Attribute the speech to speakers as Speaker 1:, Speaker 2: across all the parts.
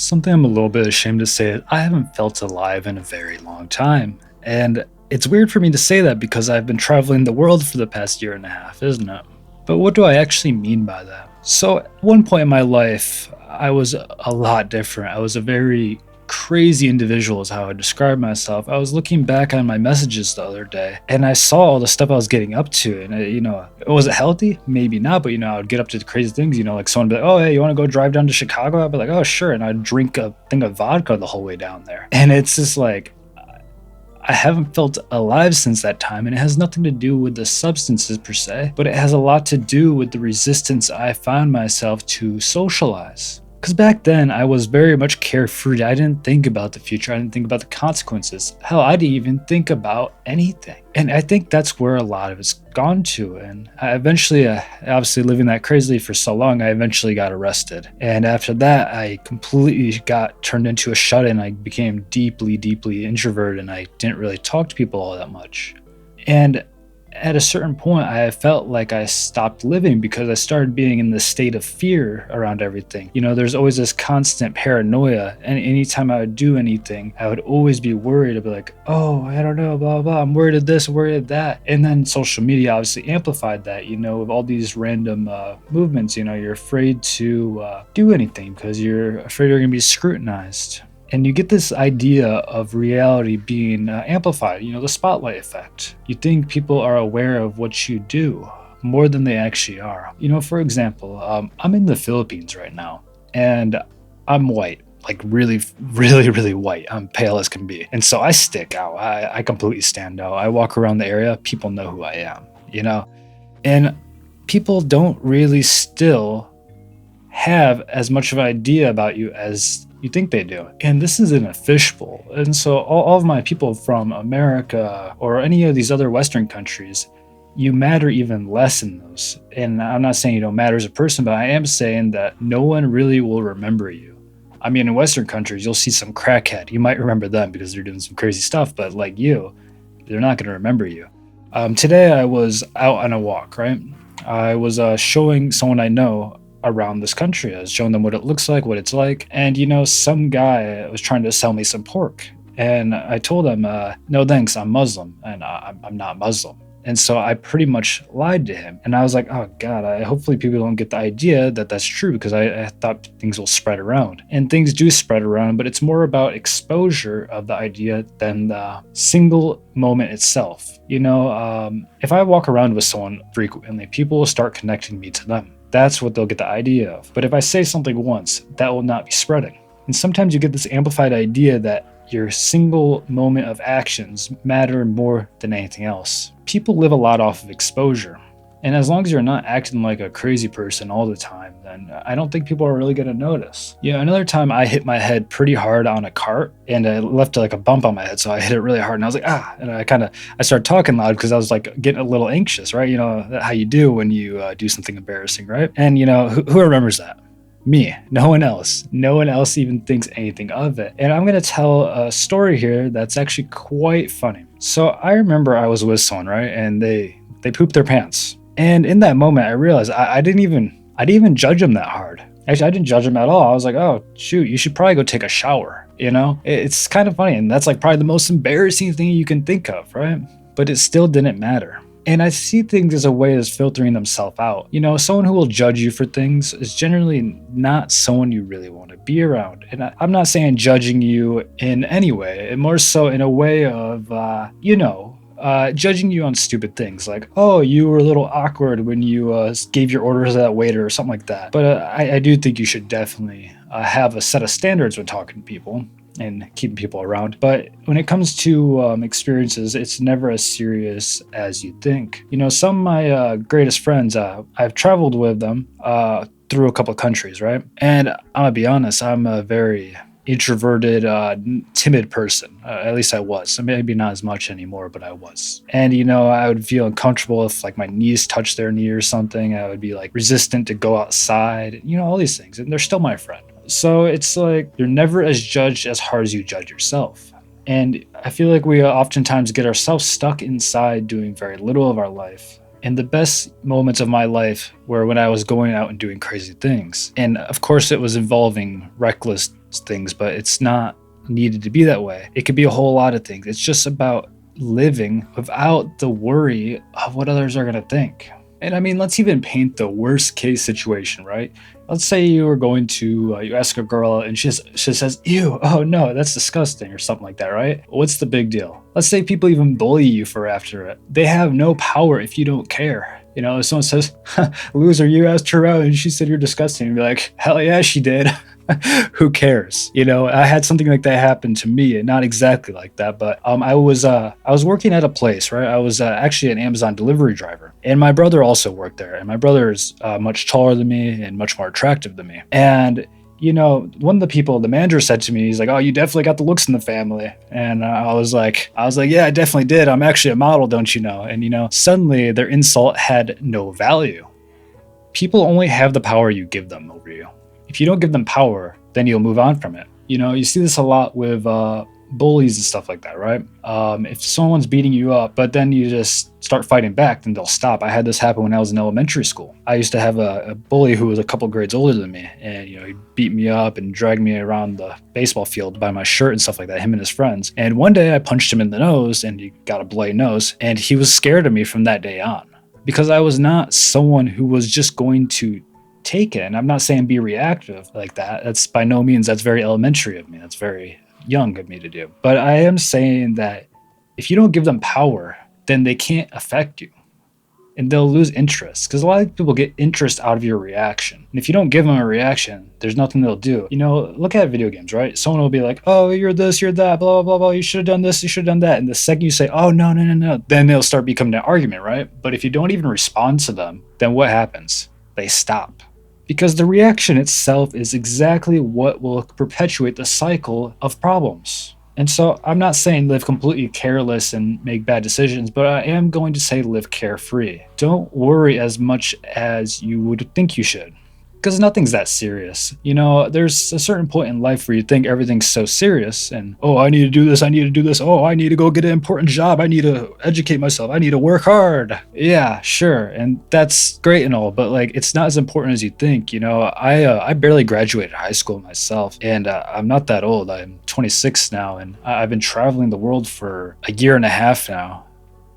Speaker 1: Something I'm a little bit ashamed to say is I haven't felt alive in a very long time. And it's weird for me to say that because I've been traveling the world for the past year and a half, isn't it? But what do I actually mean by that? So, at one point in my life, I was a lot different. I was a very crazy individual, is how I describe myself. I was looking back on my messages the other day and I saw all the stuff I was getting up to. And, was it healthy? Maybe not. But, I would get up to crazy things, like someone would be like, oh, hey, you want to go drive down to Chicago? I'd be like, oh, sure. And I'd drink a thing of vodka the whole way down there. And it's just like, I haven't felt alive since that time, and it has nothing to do with the substances per se, but it has a lot to do with the resistance I found myself to socialize. Because back then, I was very much carefree. I didn't think about the future. I didn't think about the consequences. Hell, I didn't even think about anything. And I think that's where a lot of it's gone to. And I eventually, obviously living that crazily for so long, I eventually got arrested. And after that, I completely got turned into a shut-in. I became deeply, deeply introverted, and I didn't really talk to people all that much. And at a certain point, I felt like I stopped living because I started being in this state of fear around everything. There's always this constant paranoia, and anytime I would do anything, I would always be worried. I'd be like, oh, I don't know, blah, blah, I'm worried of this, I'm worried of that. And then social media obviously amplified that, with all these random movements. You're afraid to do anything because you're afraid you're going to be scrutinized. And you get this idea of reality being amplified, the spotlight effect. You think people are aware of what you do more than they actually are. For example, I'm in the Philippines right now, and I'm white, like really, really, really white. I'm pale as can be. And so I stick out. I completely stand out. I walk around the area, people know who I am, And people don't really still have as much of an idea about you as you think they do. And this is in a fishbowl. And so all of my people from America or any of these other Western countries, you matter even less in those. And I'm not saying you don't matter as a person, but I am saying that no one really will remember you. I mean, in Western countries, you'll see some crackhead. You might remember them because they're doing some crazy stuff, but like you, they're not going to remember you. Today I was out on a walk, right? I was showing someone I know around this country. I was showing them what it looks like, what it's like. And, some guy was trying to sell me some pork. And I told him, no thanks, I'm Muslim. And I'm not Muslim. And so I pretty much lied to him. And I was like, oh God, hopefully people don't get the idea that that's true, because I thought things will spread around. And things do spread around, but it's more about exposure of the idea than the single moment itself. If I walk around with someone frequently, people will start connecting me to them. That's what they'll get the idea of. But if I say something once, that will not be spreading. And sometimes you get this amplified idea that your single moment of actions matter more than anything else. People live a lot off of exposure. And as long as you're not acting like a crazy person all the time, then I don't think people are really going to notice. Another time I hit my head pretty hard on a cart, and I left like a bump on my head. So I hit it really hard, and I was like, and I started talking loud because I was like getting a little anxious, right? How you do when you do something embarrassing, right? And who remembers that? Me. No one else. No one else even thinks anything of it. And I'm going to tell a story here that's actually quite funny. So I remember I was with someone, right? And they pooped their pants. And in that moment, I realized I didn't even judge them that hard. Actually, I didn't judge them at all. I was like, oh, shoot, you should probably go take a shower. It's kind of funny. And that's like probably the most embarrassing thing you can think of, right? But it still didn't matter. And I see things as a way of filtering themselves out. Someone who will judge you for things is generally not someone you really want to be around. And I'm not saying judging you in any way, more so in a way of, judging you on stupid things like, oh, you were a little awkward when you gave your orders to that waiter or something like that. But I do think you should definitely have a set of standards when talking to people and keeping people around. But when it comes to experiences, it's never as serious as you think. Some of my greatest friends, I've traveled with them through a couple of countries, right? And I'm gonna be honest, I'm a very introverted, timid person. At least I was. Maybe not as much anymore, but I was. And I would feel uncomfortable if like my knees touched their knee or something. I would be like resistant to go outside. All these things. And they're still my friend. So it's like you're never as judged as hard as you judge yourself. And I feel like we oftentimes get ourselves stuck inside doing very little of our life. And the best moments of my life were when I was going out and doing crazy things. And of course, it was involving reckless things, but it's not needed to be that way. It could be a whole lot of things. It's just about living without the worry of what others are going to think. And I mean, let's even paint the worst case situation, right? Let's say you are going to, you ask a girl out and she says, ew, oh no, that's disgusting or something like that, right? What's the big deal? Let's say people even bully you for after it. They have no power if you don't care. You know, if someone says, loser, you asked her out and she said you're disgusting, you'd be like, hell yeah, she did. Who cares? You know, I had something like that happen to me, and not exactly like that, but I was working at a place, right? I was actually an Amazon delivery driver, and my brother also worked there. And my brother is much taller than me and much more attractive than me. And you know, one of the people, the manager said to me, he's like, "Oh, you definitely got the looks in the family." And I was like, "Yeah, I definitely did. I'm actually a model, don't you know?" And you know, suddenly their insult had no value. People only have the power you give them over you. If you don't give them power, then you'll move on from it. You know, you see this a lot with bullies and stuff like that, right? If someone's beating you up, but then you just start fighting back, then they'll stop. I had this happen when I was in elementary school. I used to have a bully who was a couple grades older than me, and you know, he beat me up and dragged me around the baseball field by my shirt and stuff like that, him and his friends. And one day I punched him in the nose and he got a bloody nose, and he was scared of me from that day on. Because I was not someone who was just going to take it. And I'm not saying be reactive like that. That's by no means, that's very elementary of me. That's very young of me to do. But I am saying that if you don't give them power, then they can't affect you. And they'll lose interest, because a lot of people get interest out of your reaction. And if you don't give them a reaction, there's nothing they'll do. You know, look at video games, right? Someone will be like, oh, you're this, you're that, blah, blah, blah, blah. You should have done this, you should have done that. And the second you say, oh, no, no, no, no, then they'll start becoming an argument, right? But if you don't even respond to them, then what happens? They stop. Because the reaction itself is exactly what will perpetuate the cycle of problems. And so I'm not saying live completely careless and make bad decisions, but I am going to say live carefree. Don't worry as much as you would think you should. Because nothing's that serious. You know, there's a certain point in life where you think everything's so serious and, oh, I need to do this, I need to do this, oh, I need to go get an important job, I need to educate myself, I need to work hard. Yeah, sure, and that's great and all, but like, it's not as important as you think. You know, I barely graduated high school myself, and I'm not that old. I'm 26 now, and I've been traveling the world for a year and a half now.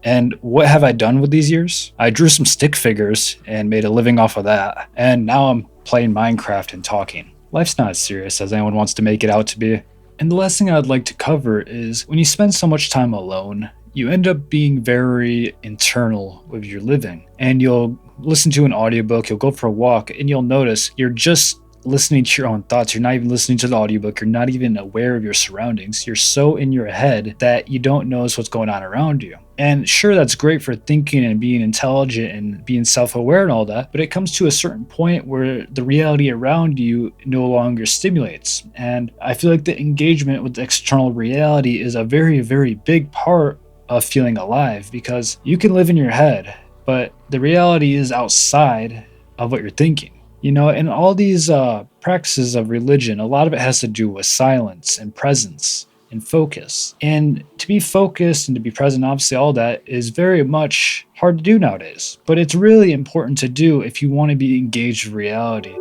Speaker 1: And what have I done with these years? I drew some stick figures and made a living off of that. And now I'm playing Minecraft and talking. Life's not as serious as anyone wants to make it out to be. And the last thing I'd like to cover is when you spend so much time alone, you end up being very internal with your living. And you'll listen to an audiobook, you'll go for a walk, and you'll notice you're just listening to your own thoughts. You're not even listening to the audiobook. You're not even aware of your surroundings. You're so in your head that you don't notice what's going on around you. And sure, that's great for thinking and being intelligent and being self-aware and all that, but it comes to a certain point where the reality around you no longer stimulates. And I feel like the engagement with the external reality is a very, very big part of feeling alive, because you can live in your head, but the reality is outside of what you're thinking. You know, and all these practices of religion, a lot of it has to do with silence and presence and focus. And to be focused and to be present, obviously all that is very much hard to do nowadays. But it's really important to do if you want to be engaged with reality.